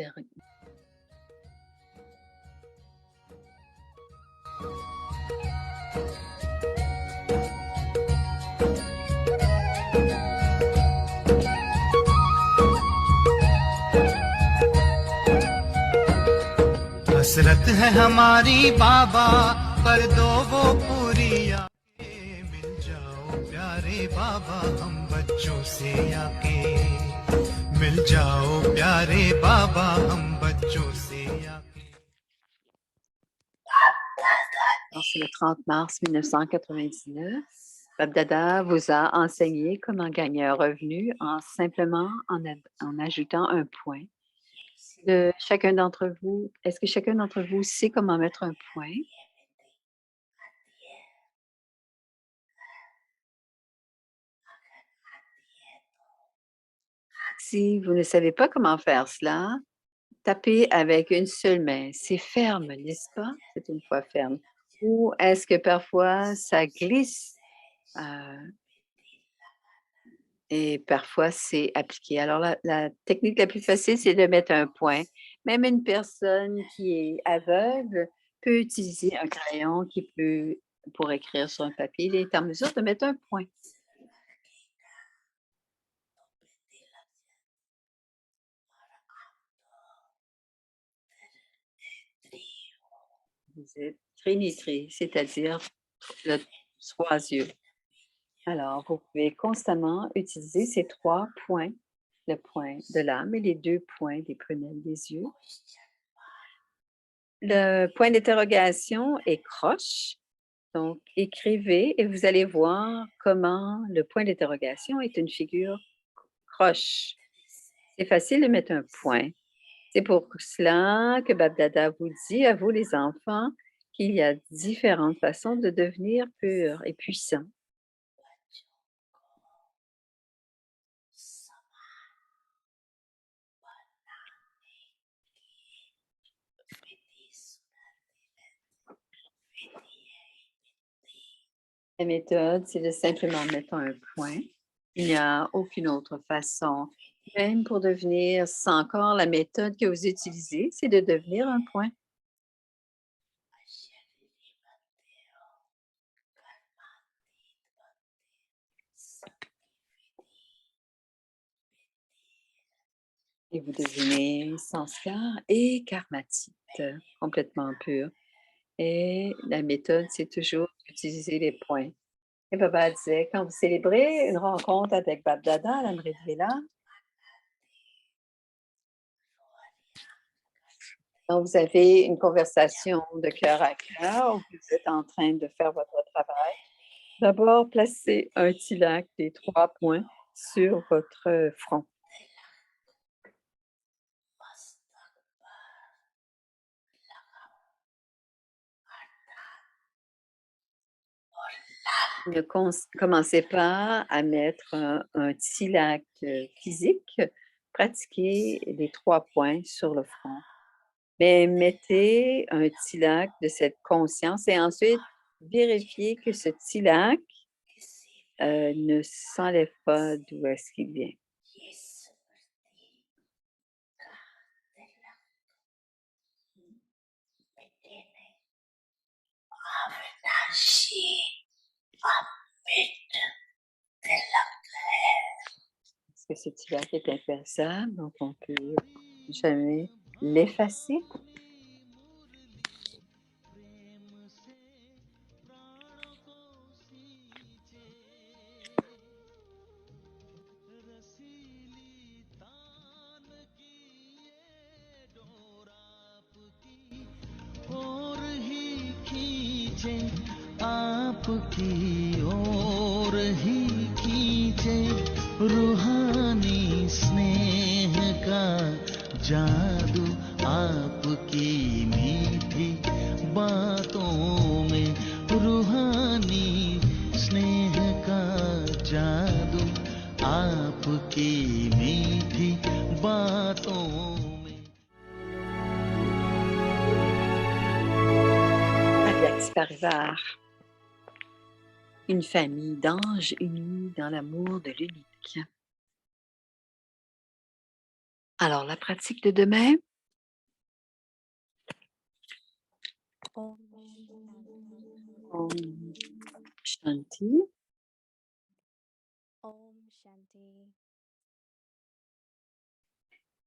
der हसरत है हमारी बाबा कर दो वो पूरी आके मिल जाओ प्यारे बाबा हम बच्चों से आके मिल जाओ प्यारे बाबा हम बच्चों से आके Alors, c'est le 30 mars 1999. Babdada vous a enseigné comment gagner un revenu en ajoutant un point. Chacun d'entre vous, est-ce que chacun d'entre vous sait comment mettre un point? Si vous ne savez pas comment faire cela, tapez avec une seule main. C'est ferme, n'est-ce pas? C'est une fois ferme. Ou est-ce que parfois ça glisse et parfois c'est appliqué? Alors la technique la plus facile, c'est de mettre un point. Même une personne qui est aveugle peut utiliser un crayon pour écrire sur un papier. Il est en mesure de mettre un point. Vous êtes trinitri, c'est-à-dire le 3 yeux. Alors, vous pouvez constamment utiliser ces 3 points, le point de l'âme et les 2 points des prunelles des yeux. Le point d'interrogation est croche. Donc, écrivez et vous allez voir comment le point d'interrogation est une figure croche. C'est facile de mettre un point. C'est pour cela que Babdada vous dit à vous les enfants qu'il y a différentes façons de devenir purs et puissants. La méthode, c'est de simplement mettre un point. Il n'y a aucune autre façon. Même pour devenir sans corps, la méthode que vous utilisez, c'est de devenir un point. Et vous devenez sanskar et karmatite, complètement pur. Et la méthode, c'est toujours d'utiliser les points. Et Baba disait, quand vous célébrez une rencontre avec Babdada à l'Amrit Vela, donc vous avez une conversation de cœur à cœur, où vous êtes en train de faire votre travail. D'abord, placez un tilak des 3 points sur votre front. Ne commencez pas à mettre un tilak physique, pratiquez les 3 points sur le front. Mais mettez un tilak de cette conscience et ensuite vérifiez que ce tilak ne s'enlève pas d'où est-ce qu'il vient. Est-ce que ce tilak est ineffaçable, donc on peut jamais l'effacer? आपकी ओर ही खींचे रूहानी स्नेह का जादू आपकी मीठी बातों में रूहानी स्नेह का जादू आपकी मीठी बातों में Abiax Parivar, une famille d'anges unis dans l'amour de l'unique. Alors, la pratique de demain, Om Om Shanti. Shanti.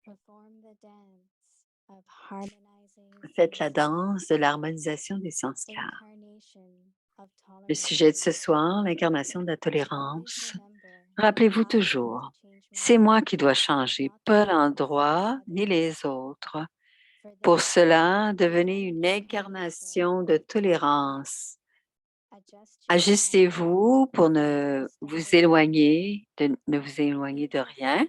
Perform the dance of harmonizing Faites la danse de l'harmonisation des sanskars. Le sujet de ce soir, l'incarnation de la tolérance. Rappelez-vous toujours, c'est moi qui dois changer, pas l'endroit ni les autres. Pour cela, devenez une incarnation de tolérance. Ajustez-vous pour ne vous éloigner de rien.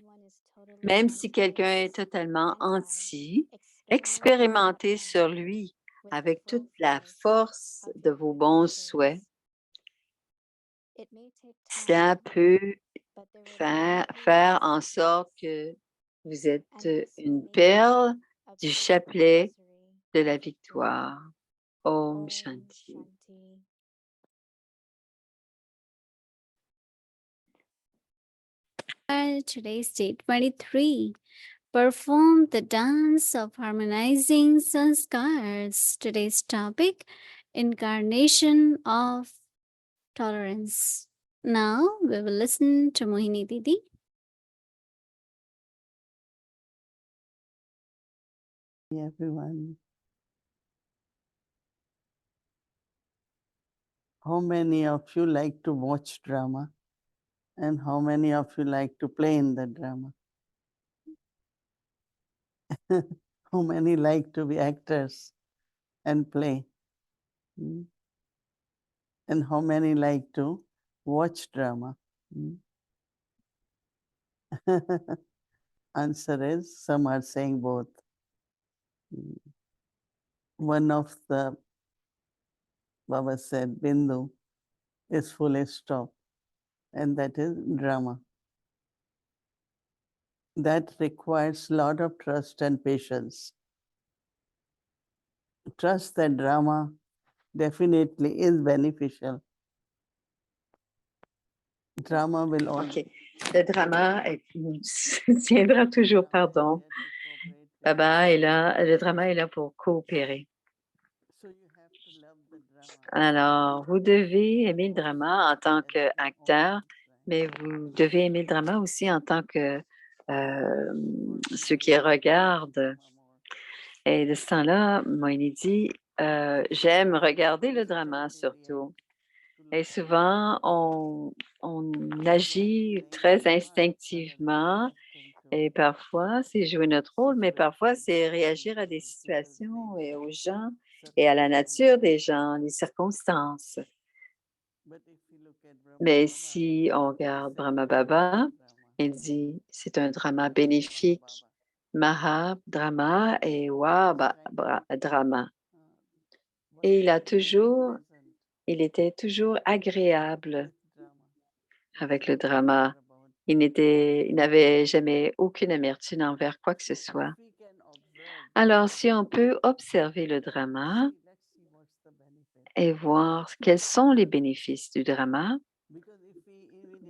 Même si quelqu'un est totalement anti, expérimentez sur lui avec toute la force de vos bons souhaits. Cela peut faire en sorte que vous êtes une perle du chapelet de la victoire. Om Shanti. Today's day 23. Perform the dance of harmonizing sanskars. Today's topic, incarnation of tolerance. Now we will listen to Mohini Didi. Everyone. How many of you like to watch drama? And how many of you like to play in the drama? How many like to be actors and play? And how many like to watch drama? Answer is, some are saying both. One of the Baba said, Bindu is fully stopped, and that is drama. That requires a lot of trust and patience. Trust that drama definitely is beneficial. Drama will always. OK. Le drama tiendra toujours, pardon. Baba est là, le drama est là pour coopérer. Alors, vous devez aimer le drama en tant qu'acteur, mais vous devez aimer le drama aussi en tant que ceux qui regardent. Et de ce temps-là, Moïni dit, j'aime regarder le drama surtout. Et souvent, on agit très instinctivement et parfois, c'est jouer notre rôle, mais parfois, c'est réagir à des situations et aux gens et à la nature des gens, les circonstances. Mais si on regarde Brahma Baba, il dit, c'est un drama bénéfique, Maha Drama et Wa Drama. Et il était toujours agréable avec le drama. Il n'avait jamais aucune amertume envers quoi que ce soit. Alors, si on peut observer le drama et voir quels sont les bénéfices du drama,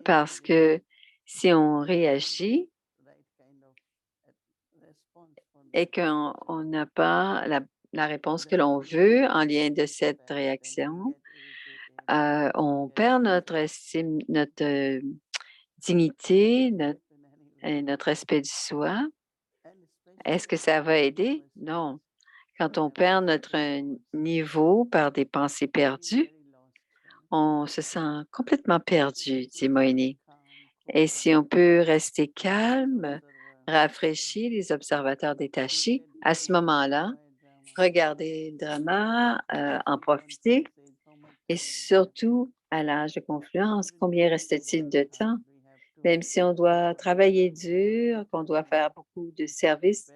parce que si on réagit et qu'on n'a pas la réponse que l'on veut en lien de cette réaction, on perd notre estime, notre dignité, notre respect du soi. Est-ce que ça va aider? Non. Quand on perd notre niveau par des pensées perdues, on se sent complètement perdu, dit Moïni. Et si on peut rester calme, rafraîchir les observateurs détachés, à ce moment-là, regarder le drama, en profiter et surtout à l'âge de confluence, combien reste-t-il de temps? Même si on doit travailler dur, qu'on doit faire beaucoup de services,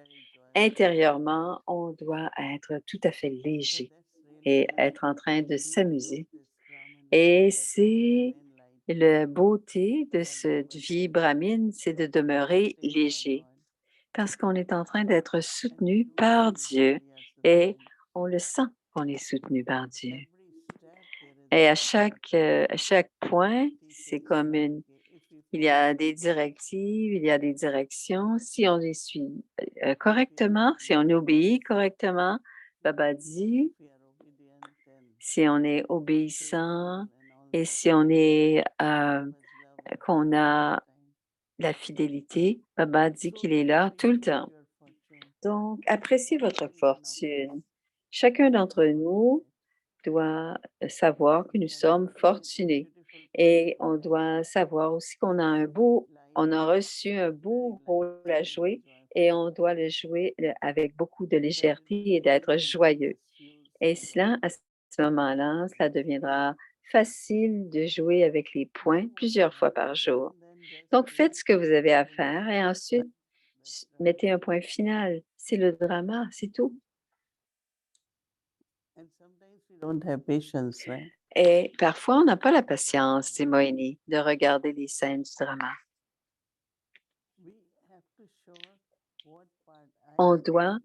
intérieurement, on doit être tout à fait léger et être en train de s'amuser. Et c'est la beauté de cette vie brahmine, c'est de demeurer léger parce qu'on est en train d'être soutenu par Dieu et on le sent qu'on est soutenu par Dieu. Et à chaque point, c'est comme il y a des directives, il y a des directions. Si on les suit correctement, si on obéit correctement, Baba dit, si on est obéissant et si on est, qu'on a la fidélité, Baba dit qu'il est là tout le temps. Donc, appréciez votre fortune. Chacun d'entre nous doit savoir que nous sommes fortunés et on doit savoir aussi on a reçu un beau rôle à jouer et on doit le jouer avec beaucoup de légèreté et d'être joyeux. Et cela, à ce moment-là, cela deviendra facile de jouer avec les points plusieurs fois par jour. Donc, faites ce que vous avez à faire et ensuite, mettez un point final. C'est le drama, c'est tout. And sometimes we don't have patience, right? Et parfois, on n'a pas la patience, dit Moïni, de regarder les scènes du drama. We have to show what part I On have doit,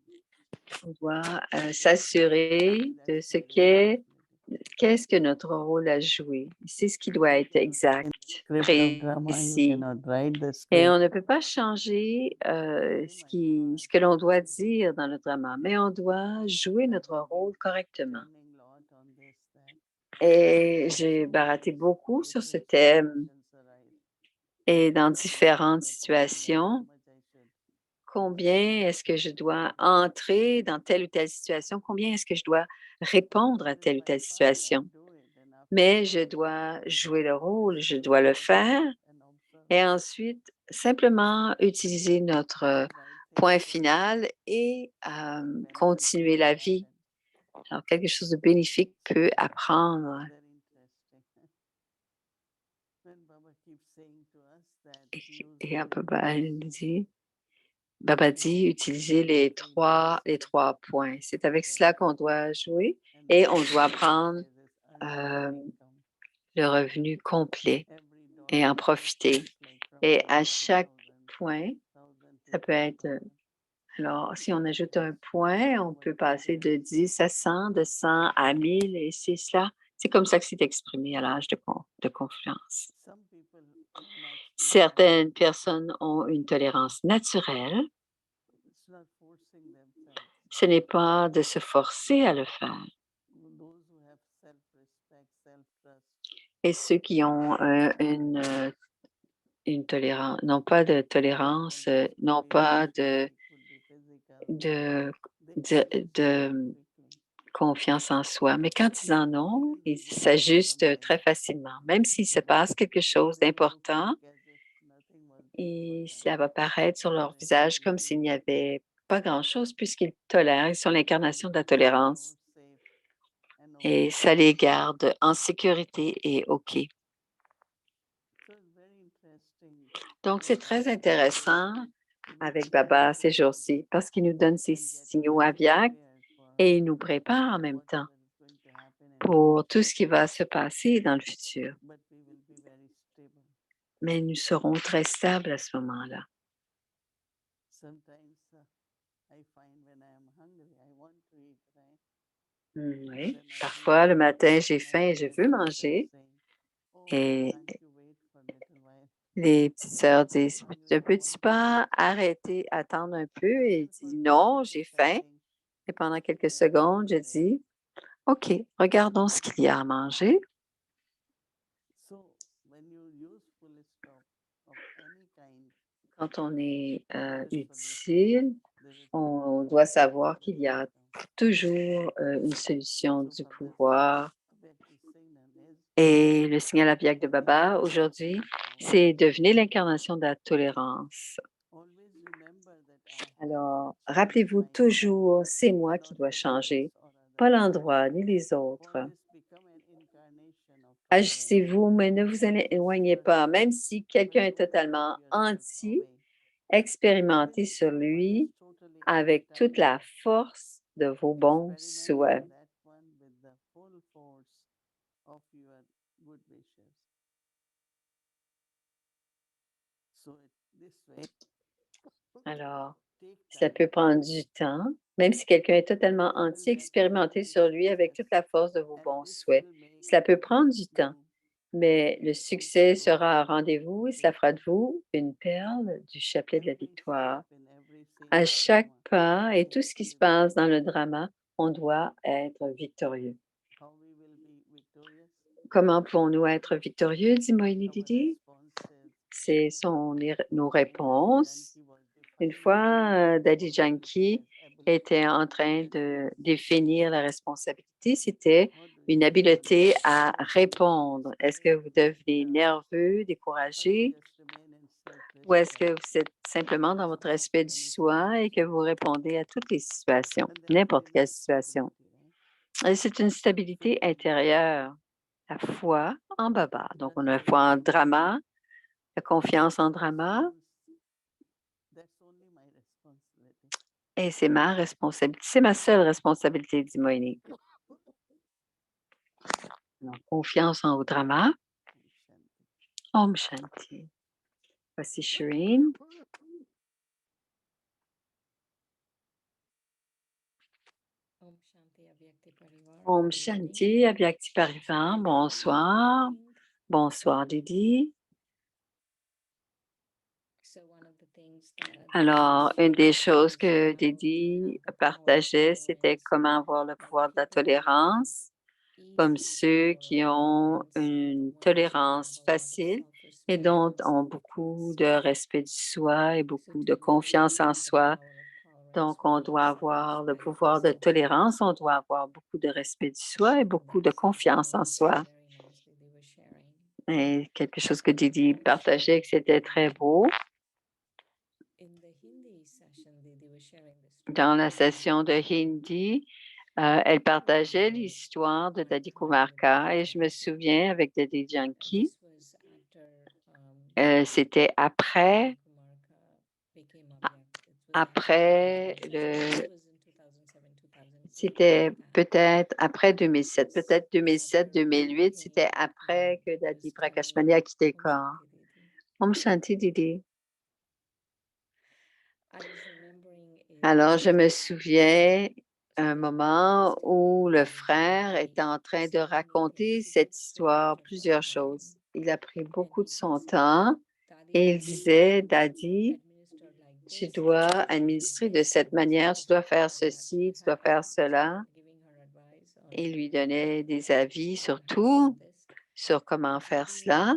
played. on doit s'assurer de ce qu'est-ce que notre rôle a joué. C'est ce qui doit être exact, Script of drama, you précis. cannot write the Et script. on ne peut pas changer ce que l'on doit dire dans le drama, mais on doit jouer notre rôle correctement. Spending lot on this, that. Et j'ai baraté beaucoup sur ce thème et dans différentes situations. Combien est-ce que je dois entrer dans telle ou telle situation? Combien est-ce que je dois répondre à telle ou telle situation? Mais je dois jouer le rôle, je dois le faire et ensuite simplement utiliser notre point final et continuer la vie. Alors, quelque chose de bénéfique peut apprendre. Et Baba dit, utiliser les trois points. C'est avec cela qu'on doit jouer et on doit prendre le revenu complet et en profiter. Et à chaque point, ça peut être, alors si on ajoute un point, on peut passer de 10 à 100, de 100 à 1000 et c'est cela. C'est comme ça que c'est exprimé à l'âge de confluence. Certaines personnes ont une tolérance naturelle. Ce n'est pas de se forcer à le faire. Et ceux qui ont une tolérance, n'ont pas de tolérance, n'ont pas de confiance en soi. Mais quand ils en ont, ils s'ajustent très facilement. Même s'il se passe quelque chose d'important, et cela va paraître sur leur visage comme s'il n'y avait pas grand-chose puisqu'ils tolèrent. Ils sont l'incarnation de la tolérance. Et ça les garde en sécurité et OK. Donc, c'est très intéressant avec Baba ces jours-ci parce qu'il nous donne ces signaux aviaques et il nous prépare en même temps pour tout ce qui va se passer dans le futur. Mais nous serons très stables à ce moment-là. Oui, parfois le matin, j'ai faim et je veux manger. Et les petites sœurs disent, ne peux-tu pas arrêter, attendre un peu? Et il dit, non, j'ai faim. Et pendant quelques secondes, je dis, OK, regardons ce qu'il y a à manger. Quand on est utile, on doit savoir qu'il y a toujours une solution du pouvoir. Et le signal aviaque de Baba aujourd'hui, c'est devenez l'incarnation de la tolérance. Alors, rappelez-vous toujours, c'est moi qui dois changer, pas l'endroit ni les autres. Agissez-vous, mais ne vous en éloignez pas. Même si quelqu'un est totalement anti, expérimentez sur lui avec toute la force de vos bons souhaits. Alors, ça peut prendre du temps, même si quelqu'un est totalement anti, expérimentez sur lui avec toute la force de vos bons souhaits. Cela peut prendre du temps, mais le succès sera à rendez-vous et cela fera de vous une perle du chapelet de la victoire. À chaque pas et tout ce qui se passe dans le drama, on doit être victorieux. Comment pouvons-nous être victorieux, dit Moini Didi? Ce sont nos réponses. Une fois, Daddy Yankee était en train de définir la responsabilité, c'était une habileté à répondre. Est-ce que vous devenez nerveux, découragé, ou est-ce que vous êtes simplement dans votre respect du soi et que vous répondez à toutes les situations, n'importe quelle situation? Et c'est une stabilité intérieure, la foi en Baba. Donc, on a la foi en drama, la confiance en drama, et c'est ma responsabilité. C'est ma seule responsabilité, dit Moini. Donc, confiance en drama. Om Shanti. Voici Shireen. Om Shanti, Avyakti Parivan. Bonsoir. Bonsoir, Didi. Alors, une des choses que Didi partageait, c'était comment avoir le pouvoir de la tolérance, comme ceux qui ont une tolérance facile et dont ont beaucoup de respect du soi et beaucoup de confiance en soi. Donc, on doit avoir le pouvoir de tolérance, on doit avoir beaucoup de respect du soi et beaucoup de confiance en soi. Et quelque chose que Didi partageait, que c'était très beau. Dans la session de Hindi, elle partageait l'histoire de Dadi Kumarka et je me souviens avec Dadi Janki, c'était après c'était peut-être après 2007, peut-être 2007-2008, c'était après que Dadi Prakashmani a quitté le corps. Om Shanti Didi. Alors, je me souviens un moment où le frère était en train de raconter cette histoire, plusieurs choses. Il a pris beaucoup de son temps et il disait, Daddy, tu dois administrer de cette manière, tu dois faire ceci, tu dois faire cela. Et il lui donnait des avis sur tout, sur comment faire cela.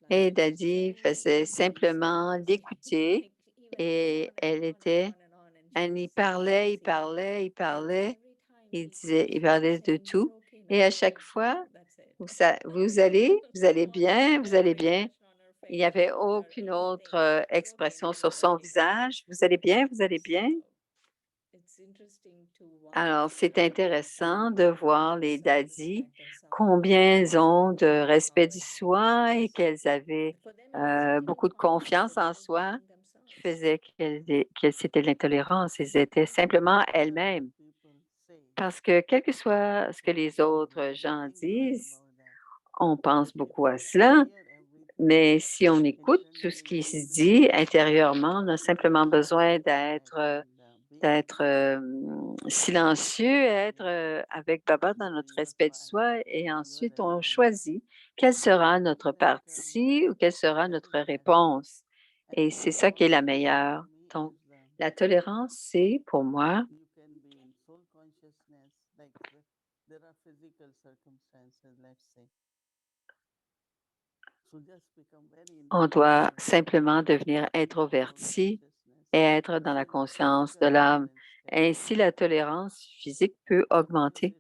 Et Daddy faisait simplement l'écouter et elle y parlait, il parlait, il parlait, il parlait de tout. Et à chaque fois, vous allez bien, vous allez bien. Il n'y avait aucune autre expression sur son visage. Vous allez bien, vous allez bien. Alors, c'est intéressant de voir les daddies, combien ils ont de respect du soi et qu'elles avaient beaucoup de confiance en soi, qui faisait qu'elles c'était l'intolérance. Elles étaient simplement elles-mêmes. Parce que quel que soit ce que les autres gens disent, on pense beaucoup à cela, mais si on écoute tout ce qui se dit intérieurement, on a simplement besoin d'être silencieux, être avec Baba dans notre respect de soi et ensuite on choisit quelle sera notre partie ou quelle sera notre réponse. Et c'est ça qui est la meilleure. Donc, la tolérance, c'est pour moi, on doit simplement devenir introverti et être dans la conscience de l'âme. Ainsi, la tolérance physique peut augmenter.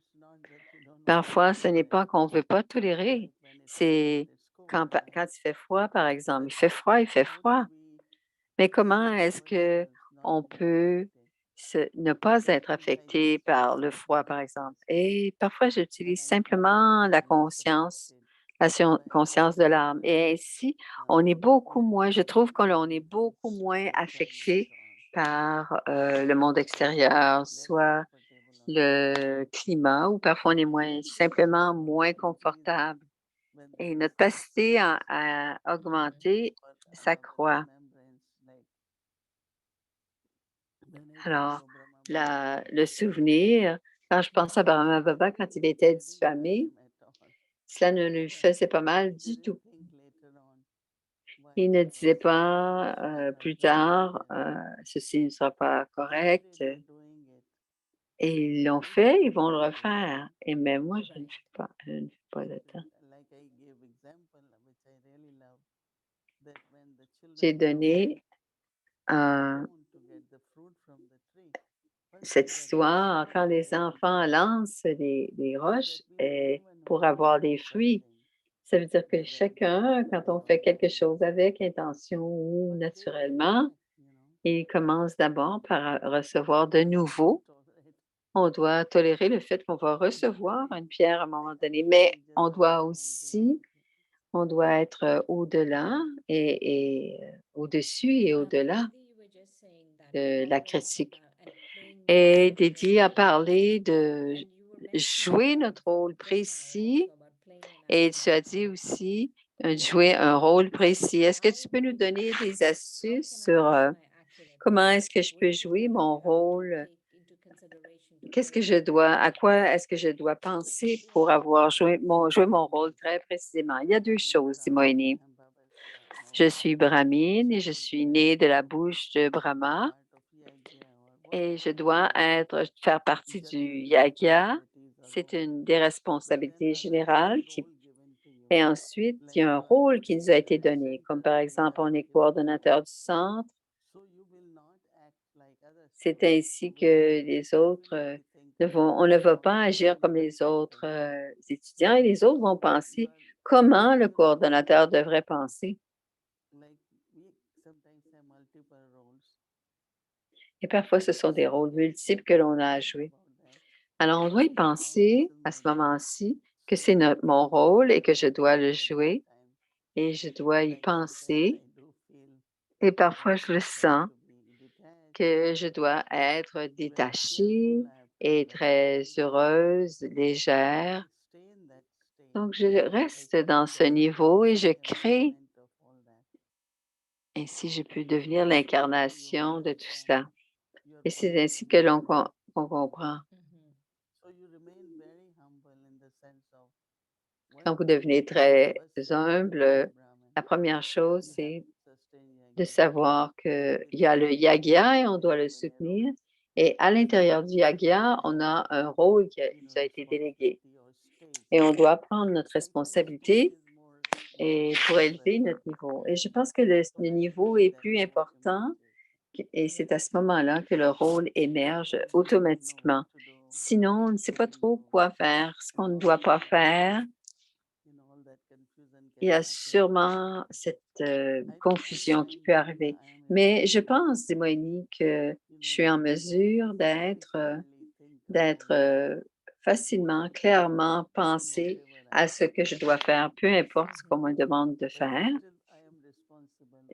Parfois, ce n'est pas qu'on ne veut pas tolérer, c'est quand il fait froid, par exemple. Il fait froid, il fait froid. Mais comment est-ce qu'on peut ne pas être affecté par le froid, par exemple? Et parfois, j'utilise simplement la conscience, conscience de l'âme. Et ainsi, on est beaucoup moins, je trouve qu'on est beaucoup moins affecté par le monde extérieur, soit le climat, ou parfois on est simplement moins confortable. Et notre capacité à augmenter s'accroît. Alors, le souvenir, quand je pense à Brahma Baba, quand il était diffamé, cela ne lui faisait pas mal du tout. Il ne disait pas plus tard, ceci ne sera pas correct. Et ils l'ont fait, ils vont le refaire. Et même moi, je ne fais pas le temps. J'ai donné cette histoire quand les enfants lancent des roches pour avoir des fruits. Ça veut dire que chacun, quand on fait quelque chose avec intention ou naturellement, il commence d'abord par recevoir de nouveau. On doit tolérer le fait qu'on va recevoir une pierre à un moment donné, mais on doit être au-delà et au-dessus et au-delà de la critique. Et Dédi a parlé de jouer notre rôle précis et tu as dit aussi jouer un rôle précis. Est-ce que tu peux nous donner des astuces sur comment est-ce que je peux jouer mon rôle? À quoi est-ce que je dois penser pour avoir joué mon rôle très précisément? Il y a deux choses, dit Moïni. Je suis brahmine et je suis née de la bouche de Brahma et je dois faire partie du yagya. C'est une des responsabilités générales et ensuite, il y a un rôle qui nous a été donné, comme par exemple, on est coordonnateur du centre. C'est ainsi que les autres on ne va pas agir comme les autres étudiants et les autres vont penser comment le coordonnateur devrait penser. Et parfois, ce sont des rôles multiples que l'on a à jouer. Alors, on doit y penser à ce moment-ci que c'est mon rôle et que je dois le jouer et je dois y penser. Et parfois, je le sens que je dois être détachée et très heureuse, légère. Donc, je reste dans ce niveau et je crée. Ainsi, je peux devenir l'incarnation de tout ça. Et c'est ainsi que qu'on comprend. Quand vous devenez très humble, la première chose, c'est de savoir qu'il y a le yagya et on doit le soutenir. Et à l'intérieur du yagya, on a un rôle qui nous a été délégué. Et on doit prendre notre responsabilité et pour élever notre niveau. Et je pense que le niveau est plus important et c'est à ce moment-là que le rôle émerge automatiquement. Sinon, on ne sait pas trop quoi faire, ce qu'on ne doit pas faire. Il y a sûrement cette confusion qui peut arriver. Mais je pense, dit Moïni, que je suis en mesure d'être facilement, clairement penser à ce que je dois faire, peu importe ce qu'on me demande de faire.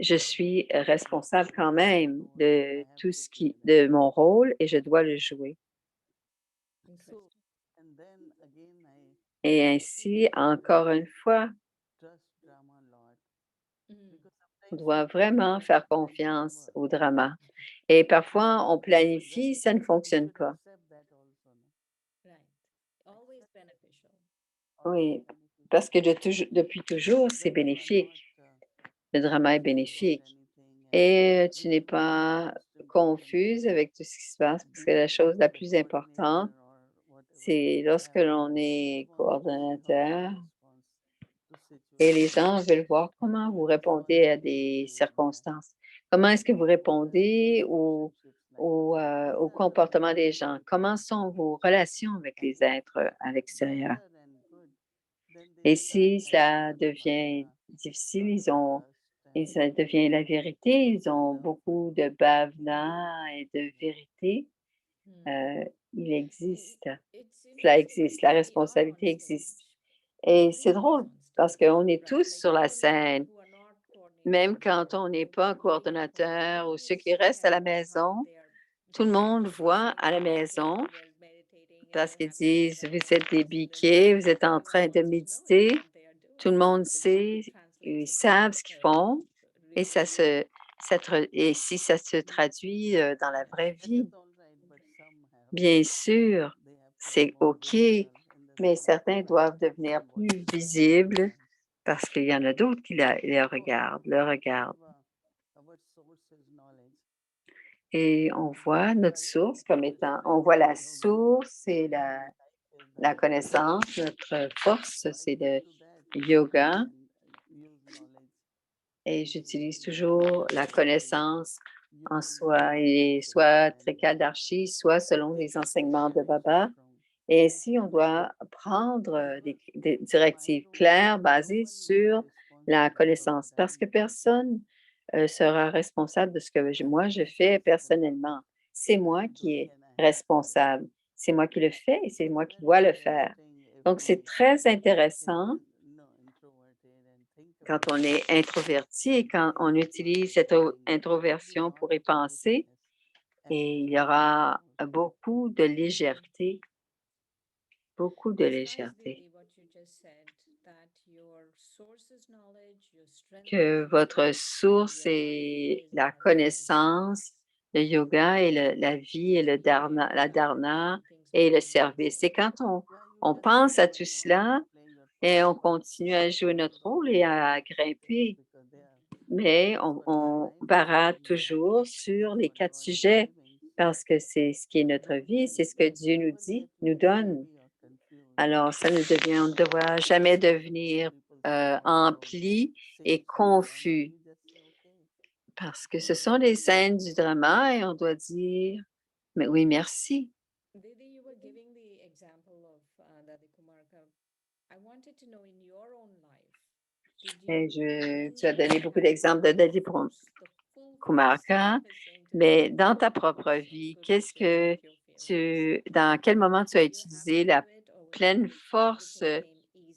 Je suis responsable quand même de de mon rôle et je dois le jouer. Et ainsi, encore une fois, on doit vraiment faire confiance au drama. Et parfois, on planifie, ça ne fonctionne pas. Oui, parce que depuis toujours, c'est bénéfique. Le drama est bénéfique. Et tu n'es pas confuse avec tout ce qui se passe parce que la chose la plus importante, c'est lorsque l'on est coordonnateur et les gens veulent voir comment vous répondez à des circonstances. Comment est-ce que vous répondez au comportement des gens? Comment sont vos relations avec les êtres à l'extérieur? Et si ça devient difficile, et ça devient la vérité, ils ont beaucoup de bhavana et de vérité. Il existe, cela existe, la responsabilité existe. Et c'est drôle parce qu'on est tous sur la scène, même quand on n'est pas un coordonnateur ou ceux qui restent à la maison, tout le monde voit à la maison parce qu'ils disent, vous êtes des biquets, vous êtes en train de méditer. Tout le monde sait, ils savent ce qu'ils font et et si ça se traduit dans la vraie vie, bien sûr, c'est OK, mais certains doivent devenir plus visibles parce qu'il y en a d'autres qui les regardent, le regardent. Et on voit notre source comme étant, on voit la source et la connaissance, notre force, c'est le yoga. Et j'utilise toujours la connaissance en soi, et soit Trikaldarshi, soit selon les enseignements de Baba. Et ainsi, on doit prendre des directives claires basées sur la connaissance, parce que personne sera responsable de ce que moi je fais personnellement. C'est moi qui est responsable. C'est moi qui le fais et c'est moi qui dois le faire. Donc, c'est très intéressant quand on est introverti et quand on utilise cette introversion pour y penser, et il y aura beaucoup de légèreté, beaucoup de légèreté. Que votre source est la connaissance, le yoga et la vie et le dharma, la dharna et le service. Et quand on pense à tout cela et on continue à jouer notre rôle et à grimper, mais on barade toujours sur les 4 sujets parce que c'est ce qui est notre vie, c'est ce que Dieu nous dit, nous donne. Alors, ça ne devient, on ne doit jamais devenir empli et confus parce que ce sont les scènes du drama et on doit dire, mais oui, merci. Didi, you were giving the example of Dadi Kumarka. I wanted to know in your own life, did Et you tu as donné beaucoup d'exemples de Dadi Kumarka, mais dans ta propre vie, dans quel moment tu as utilisé la pleine force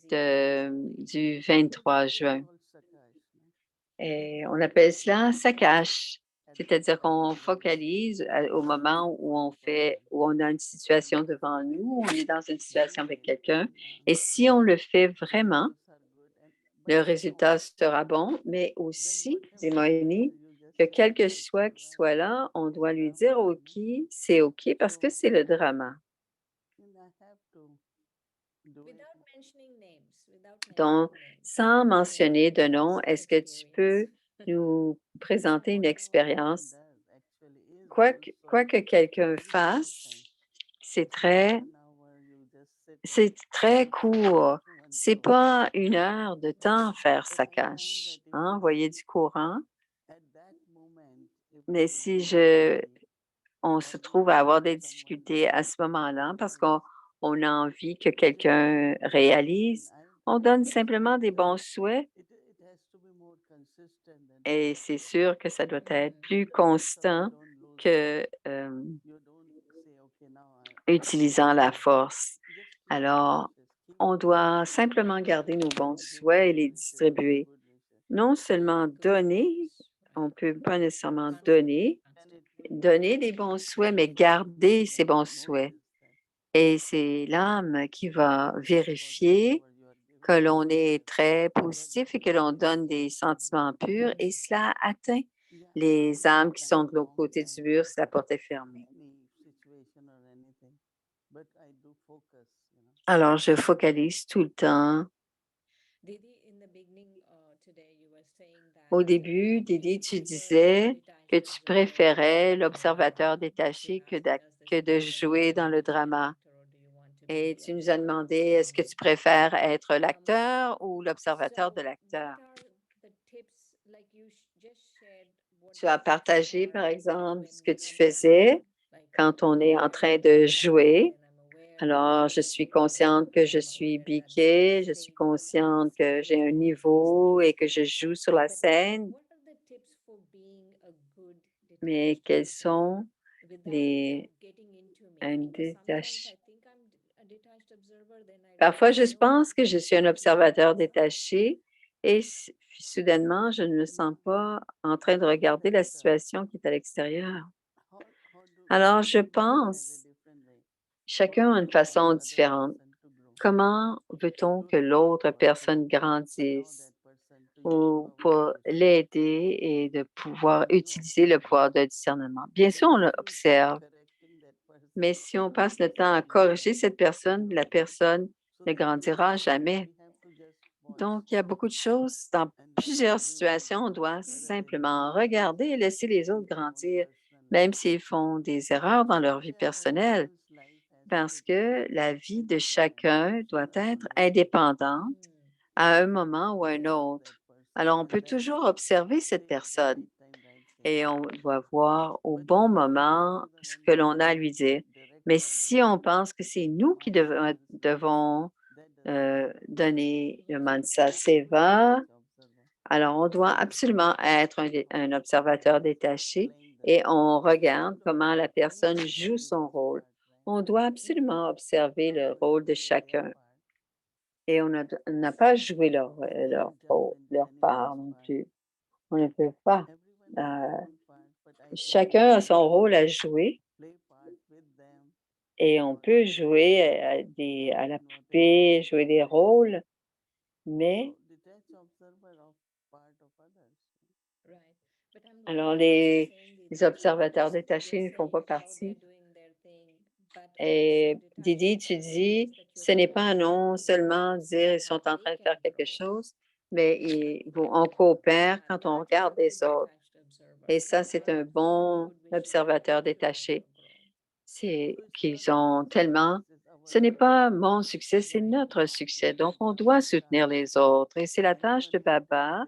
du 23 juin? Et on appelle cela sakash, c'est-à-dire qu'on focalise au moment où on a une situation devant nous, on est dans une situation avec quelqu'un, et si on le fait vraiment, le résultat sera bon, mais aussi, dit Moini, que quel que soit qui soit là, on doit lui dire OK, c'est OK parce que c'est le drama. Donc, sans mentionner de nom, est-ce que tu peux nous présenter une expérience? Quoi que quelqu'un fasse, c'est très court. C'est pas 1 heure de temps faire sa cache, hein, envoyer du courant. Mais si on se trouve à avoir des difficultés à ce moment-là parce qu'on a envie que quelqu'un réalise, on donne simplement des bons souhaits et c'est sûr que ça doit être plus constant que utilisant la force. Alors, on doit simplement garder nos bons souhaits et les distribuer. Non seulement donner, on ne peut pas nécessairement donner des bons souhaits, mais garder ces bons souhaits. Et c'est l'âme qui va vérifier que l'on est très positif et que l'on donne des sentiments purs, et cela atteint les âmes qui sont de l'autre côté du mur si la porte est fermée. Alors, je focalise tout le temps. Au début, Didi, tu disais que tu préférais l'observateur détaché que de jouer dans le drama. Et tu nous as demandé, est-ce que tu préfères être l'acteur ou l'observateur de l'acteur? Tu as partagé, par exemple, ce que tu faisais quand on est en train de jouer. Alors, je suis consciente que je suis biquée, je suis consciente que j'ai un niveau et que je joue sur la scène. Mais quels sont les Parfois, je pense que je suis un observateur détaché et soudainement, je ne me sens pas en train de regarder la situation qui est à l'extérieur. Alors, je pense, chacun a une façon différente. Comment veut-on que l'autre personne grandisse ou pour l'aider et de pouvoir utiliser le pouvoir de discernement? Bien sûr, on l'observe, mais si on passe le temps à corriger cette personne, la personne ne grandira jamais. Donc, il y a beaucoup de choses. Dans plusieurs situations, on doit simplement regarder et laisser les autres grandir, même s'ils font des erreurs dans leur vie personnelle, parce que la vie de chacun doit être indépendante à un moment ou à un autre. Alors, on peut toujours observer cette personne et on doit voir au bon moment ce que l'on a à lui dire. Mais si on pense que c'est nous qui devons donner le mansa seva, alors on doit absolument être un observateur détaché et on regarde comment la personne joue son rôle. On doit absolument observer le rôle de chacun et on n'a pas joué leur rôle, leur part non plus. On ne peut pas. Chacun a son rôle à jouer et on peut jouer à la poupée, jouer des rôles, mais Right. But I'm alors listening to you saying les Didi, observateurs you're détachés ne font saying pas how they're partie. doing their thing, but also Et Didi, detaching tu from the things dis, that you're ce n'est pas non cooperating seulement to dire ils see sont how en they train de can faire quelque grow. chose, mais on coopère quand on That's a regarde les good autres. detached observer. Et ça, c'est un bon Good vision observateur for everyone détaché. to grow. C'est qu'ils ont tellement... Ce n'est pas mon succès, c'est notre succès. Donc, on doit soutenir les autres. Et c'est la tâche de Baba.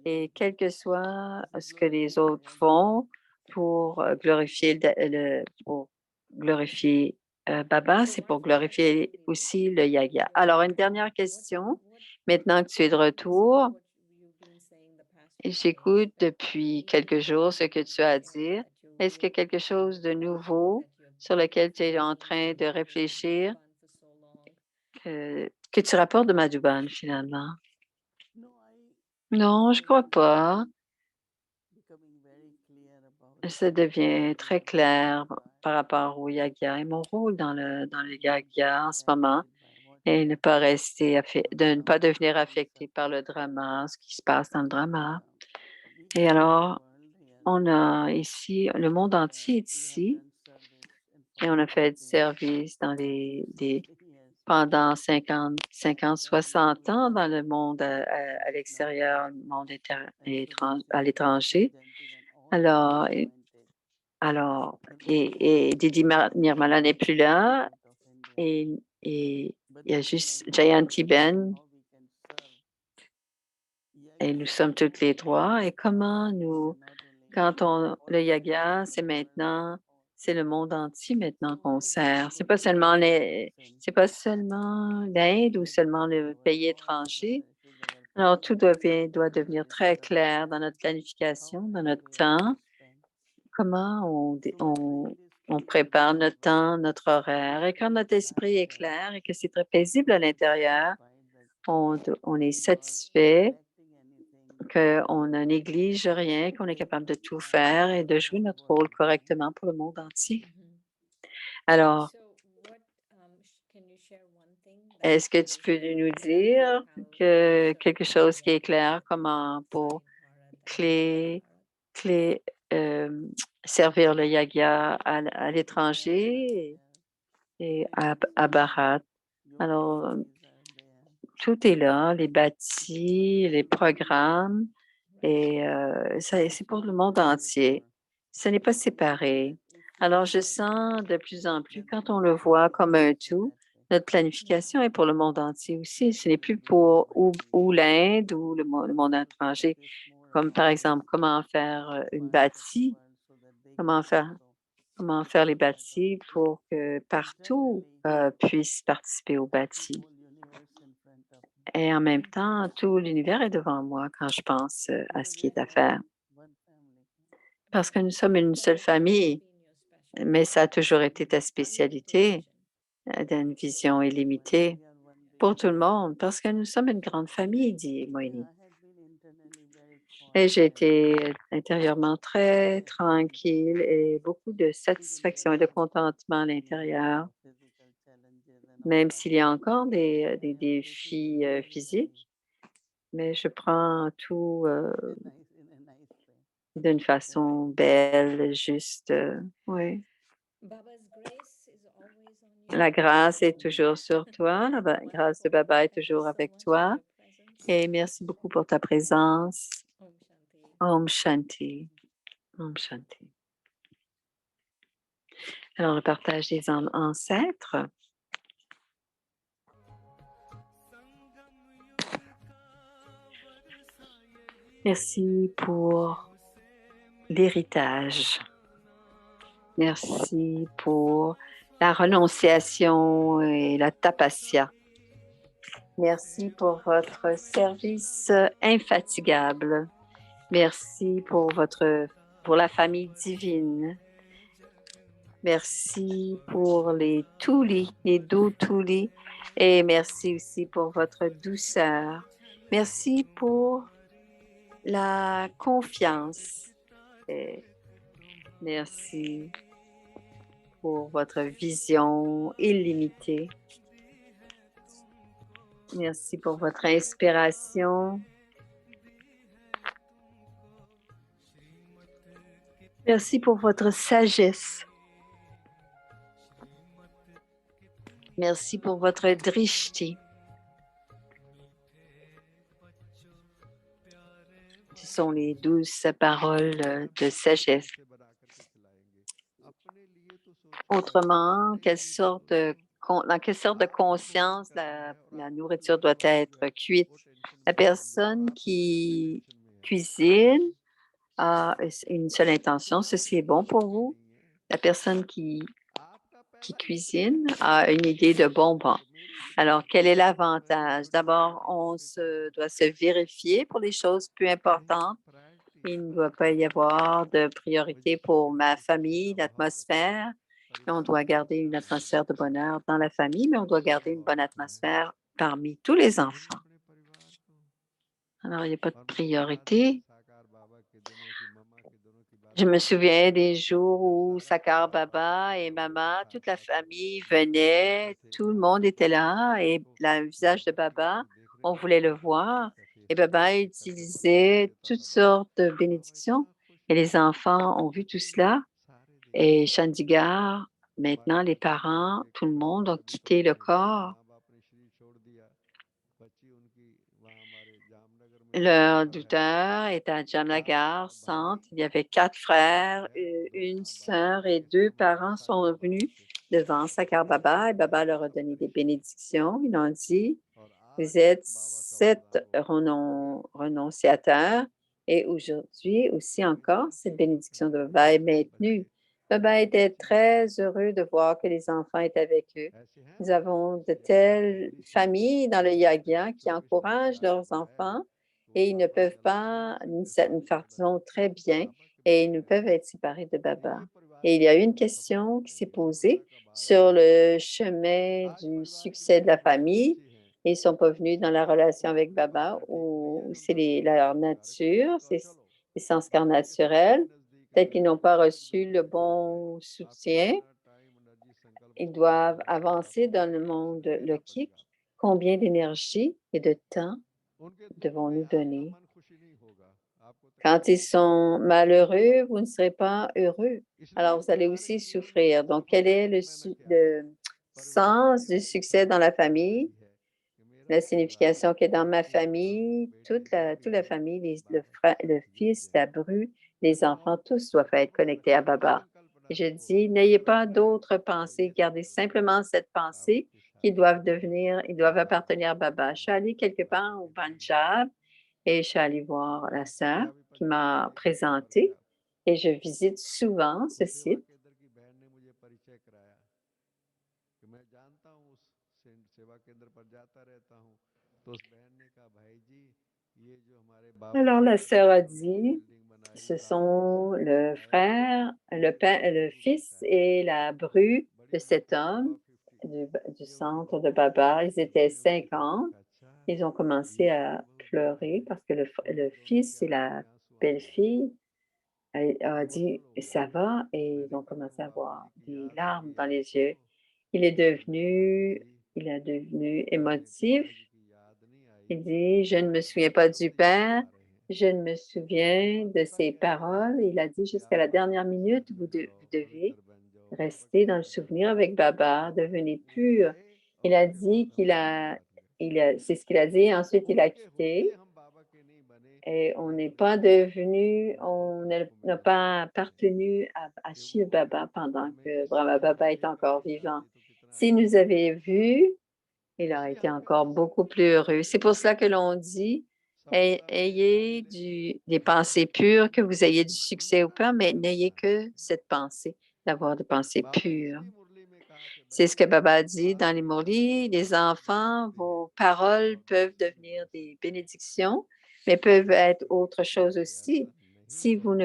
Et quel que soit ce que les autres font pour pour glorifier Baba, c'est pour glorifier aussi le Yaga. Alors, une dernière question. Maintenant que tu es de retour, et j'écoute depuis quelques jours ce que tu as à dire. Est-ce qu'il y a quelque chose de nouveau sur lequel tu es en train de réfléchir que tu rapportes de Madhuban finalement? Non, je crois pas. Ça devient très clair par rapport au Yaga et mon rôle dans le Yaga en ce moment est de ne pas devenir affecté par le drama, ce qui se passe dans le drama. Et alors, on a ici, le monde entier est ici et on a fait du service pendant 50, 60 ans dans le monde à l'extérieur, le monde à l'étranger. Alors, et Didi Nirmala n'est plus là et il y a juste Jayanti Ben et nous sommes toutes les trois. Et le Yaga, c'est le monde entier maintenant qu'on sert. C'est pas seulement l'Inde ou seulement le pays étranger. Alors, tout doit devenir très clair dans notre planification, dans notre temps. Comment on prépare notre temps, notre horaire. Et quand notre esprit est clair et que c'est très paisible à l'intérieur, on est satisfait, qu'on ne néglige rien, qu'on est capable de tout faire et de jouer notre rôle correctement pour le monde entier. Alors, est-ce que tu peux nous dire quelque chose qui est clair, comment pour clé, euh, servir le Yaga à l'étranger et à Bharat? Alors, tout est là, les bâtis, les programmes, et c'est pour le monde entier. Ce n'est pas séparé. Alors, je sens de plus en plus, quand on le voit comme un tout, notre planification est pour le monde entier aussi. Ce n'est plus pour ou l'Inde ou le monde étranger, comme par exemple, comment faire une bâtie, comment faire les bâtis pour que partout puisse participer aux bâtis. Et en même temps, tout l'univers est devant moi quand je pense à ce qui est à faire. Parce que nous sommes une seule famille, mais ça a toujours été ta spécialité d'une vision illimitée pour tout le monde, parce que nous sommes une grande famille, dit Moïni. Et j'ai été intérieurement très tranquille et beaucoup de satisfaction et de contentement à l'intérieur, même s'il y a encore des défis physiques, mais je prends tout d'une façon belle, juste, oui. La grâce est toujours sur toi, la grâce de Baba est toujours avec toi. Et merci beaucoup pour ta présence. Om Shanti. Om Shanti. Alors, le partage des ancêtres. Merci pour l'héritage. Merci pour la renonciation et la tapasya. Merci pour votre service infatigable. Merci pour la famille divine. Merci pour les Tuli, les doux Tuli. Et merci aussi pour votre douceur. Merci pour la confiance. Et merci pour votre vision illimitée. Merci pour votre inspiration. Merci pour votre sagesse. Merci pour votre drishti. Ce sont les douces paroles de sagesse. Autrement, dans quelle sorte de conscience la nourriture doit être cuite? La personne qui cuisine a une seule intention, ceci est bon pour vous. La personne qui cuisine a une idée de bonbon. Alors, quel est l'avantage? D'abord, on doit se vérifier pour les choses plus importantes. Il ne doit pas y avoir de priorité pour ma famille, l'atmosphère. On doit garder une atmosphère de bonheur dans la famille, mais on doit garder une bonne atmosphère parmi tous les enfants. Alors, il n'y a pas de priorité. Je me souviens des jours où Sakar Baba et Mama, toute la famille venait, tout le monde était là et le visage de Baba, on voulait le voir. Et Baba utilisait toutes sortes de bénédictions et les enfants ont vu tout cela. Et Chandigarh, maintenant, les parents, tout le monde ont quitté le corps. Leur douteur est à Jamnagar Centre. Il y avait 4 frères, une sœur et 2 parents sont venus devant Sakar Baba et Baba leur a donné des bénédictions. Ils ont dit, vous êtes 7 renonciateurs et aujourd'hui aussi encore, cette bénédiction de Baba est maintenue. Baba était très heureux de voir que les enfants étaient avec eux. Nous avons de telles familles dans le Yagya qui encouragent leurs enfants et ils ne peuvent pas, nous faisons très bien, et ils ne peuvent être séparés de Baba. Et il y a une question qui s'est posée sur le chemin du succès de la famille. Ils ne sont pas venus dans la relation avec Baba ou c'est leur nature, c'est les sanskars naturels. Peut-être qu'ils n'ont pas reçu le bon soutien. Ils doivent avancer dans le monde lokique. Combien d'énergie et de temps devons-nous donner? Quand ils sont malheureux, vous ne serez pas heureux. Alors, vous allez aussi souffrir. Donc, quel est le sens du succès dans la famille? La signification qui est dans ma famille, toute la famille, le fils, la bru, les enfants, tous doivent être connectés à Baba. Et je dis, n'ayez pas d'autres pensées, gardez simplement cette pensée qu'ils doivent ils doivent appartenir à Baba. Je suis allée quelque part au Punjab et je suis allée voir la sœur qui m'a présenté et je visite souvent ce site. Alors la sœur a dit, ce sont le frère, le fils et la bru de cet homme du centre de Baba. Ils étaient 50. Ils ont commencé à pleurer parce que le fils et la belle-fille a dit ça va et ils ont commencé à avoir des larmes dans les yeux. Il a devenu émotif. Il dit, je ne me souviens pas du père, je ne me souviens de ses paroles. Il a dit, jusqu'à la dernière minute, vous devez rester dans le souvenir avec Baba, devenez pur. Il a dit c'est ce qu'il a dit. Ensuite, il a quitté. Et on n'est pas on n'a pas appartenu à Shiv Baba pendant que Brahma Baba est encore vivant. S'il nous avait vus, il aurait été encore beaucoup plus heureux. C'est pour cela que l'on dit Ayez des pensées pures, que vous ayez du succès ou pas, mais n'ayez que cette pensée, d'avoir des pensées pures. C'est ce que Baba dit dans les Mourlis. Les enfants, vos paroles peuvent devenir des bénédictions, mais peuvent être autre chose aussi. Si vous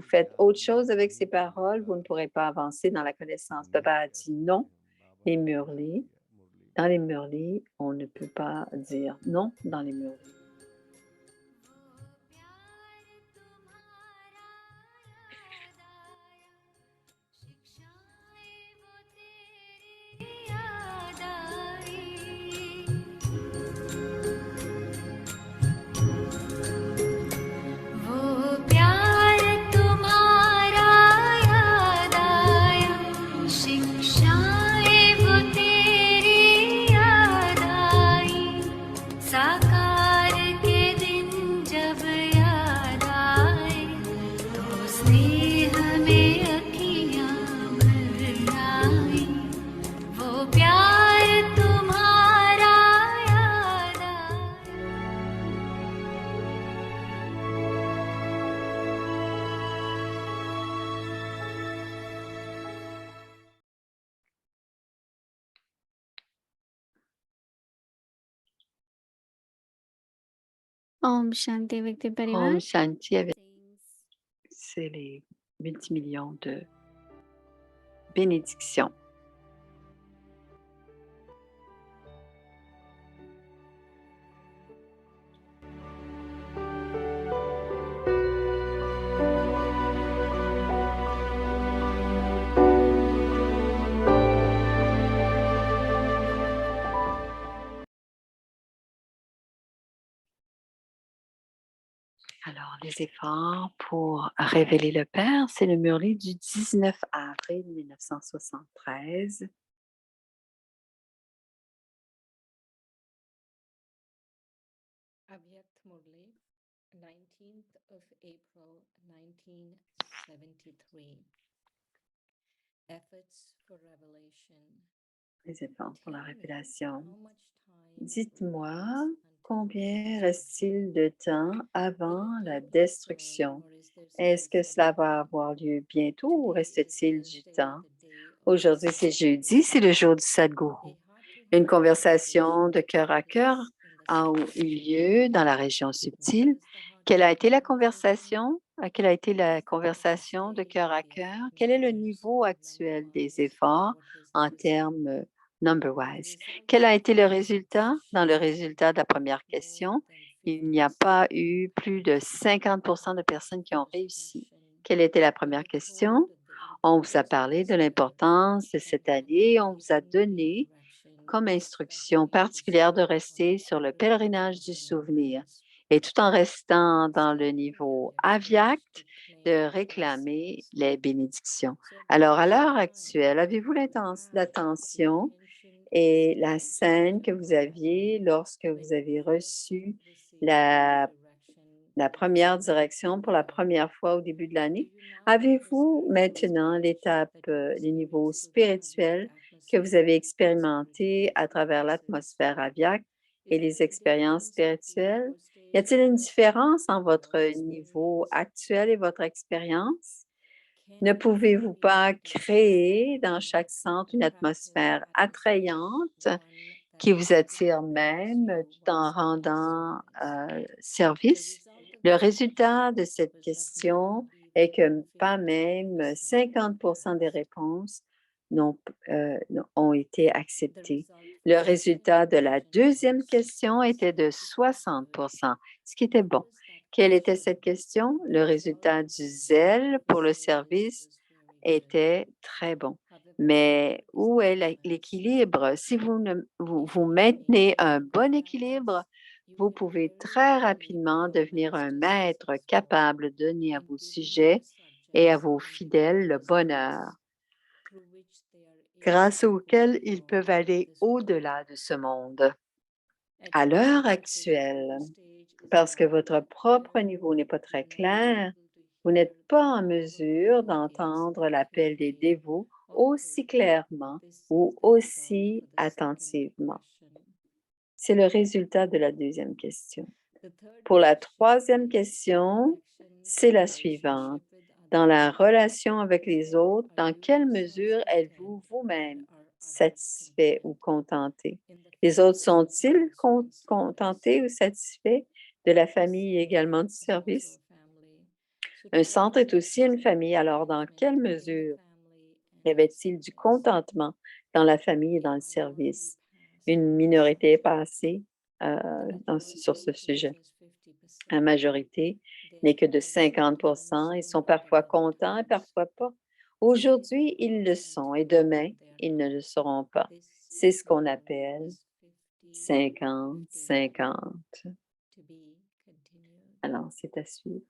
faites autre chose avec ces paroles, vous ne pourrez pas avancer dans la connaissance. Baba a dit non, les Murlis. Dans les Murlis, on ne peut pas dire non dans les Murlis. साकार के दिन जब याद आए तो स्नेह में अखियां भर आई वो प्यार तुम्हारा याद आए Om Shanti Vikti Parivar. Om Shanti avec Blessings. c'est les multimillions de bénédictions. Alors, les efforts pour révéler le Père, c'est le Murli du 19 avril 1973. Avyakt Murli, 19th of April 1973. Efforts for revelation. Les efforts pour la Tell me, révélation. how much time Dites-moi, remains until combien destruction? reste-t-il de temps Will avant it la happen destruction? soon, or is there Est-ce still que cela some va time? avoir lieu bientôt ou Today is reste-t-il du Thursday, temps? the day of Aujourd'hui, c'est jeudi, c'est le jour du Sadhguru. A heart-to-heart Une conversation conversation de cœur à took cœur place in the a eu subtle lieu dans la realm. région What subtile. was the Quelle a été la heart-to-heart conversation? conversation? Quelle a été la What is the conversation de stage cœur of à the cœur? attention Quel est le use niveau actuel des number-wise, efforts and what was the en result? termes The number-wise? result Quel a of été the le first résultat? Dans le question, résultat de la première more question, than il n'y a pas 50% eu plus de 50% de of personnes qui ont first réussi. question. Quelle était la We première were question? told the On vous a importance of parlé this de year l'importance de cette and année. On vous a keeping the donné direction comme of instruction practicing particulière de wisdom on rester the sur le pilgrimage pèlerinage of du souvenir remembrance. et tout en restant dans le Staying in the niveau Avyakt stage avyakt, to de claim réclamer blessings. les bénédictions. So at the Alors, à l'heure present actuelle, time, avez-vous you have the l'attention attention et and la stage scène que of vous the aviez lorsque when vous you avez first reçu received la, the direction la of première the direction pour la pilgrimage? première fois au début de Do l'année? you now have the Avez-vous spiritual maintenant experience l'étape, that you les niveaux experienced through the Avyakt spirituels que vous atmosphere avez and spiritual expérimentés à travers experiences? l'atmosphère Avyak Is et there les a expériences difference between spirituelles? your Y stage a-t-il of une différence en direction and votre your niveau experience? actuel et votre expérience? Can Ne you pouvez-vous pas create créer dans an chaque centre une attractive atmosphère atmosphere, attrayante one that qui vous attire positively makes même you tout en rise and rendant rise? The service? result of Le this résultat de question cette was that not question est even que pas même 50% des passed. réponses ont été The acceptées. result for Le the second résultat de la question deuxième was question était de 60%, ce qui était what bon. was that Quelle était question? cette question? The Le result résultat of du the zèle pour le service service was very good. était très bon. However, Mais where is où the est difference? l'équilibre? Si vous, If vous you maintenez un maintain bon the équilibre, balance, you vous can pouvez very très easily rapidement become devenir un Master maître Successful capable de donner à in vos giving sujets your et à subjects vos the fidèles le bonheur, blessings through which they are able grâce to go auquel ils peuvent beyond aller this world. au-delà de ce monde. At À your l'heure level, because your actuelle, own stage is parce que not votre yet propre clear, niveau n'est pas très you're not clair, able to vous hear n'êtes pas the en call of mesure devotees d'entendre l'appel des clearly dévots or aussi correctly. clairement This ou is the result aussi for the second attentivement. question. C'est le résultat de la deuxième question. Pour la troisième question, c'est la suivante. Dans la relation avec les autres, dans quelle mesure êtes-vous vous-même satisfait ou contenté? Les autres sont-ils contentés ou satisfaits de la famille et également du service? Un centre est aussi une famille, alors dans quelle mesure y avait-il du contentement dans la famille et dans le service? Une minorité est passée sur ce sujet. La majorité n'est que de 50%. Ils sont parfois contents et parfois pas. Aujourd'hui, ils le sont et demain, ils ne le seront pas. C'est ce qu'on appelle 50-50. Alors, c'est à suivre.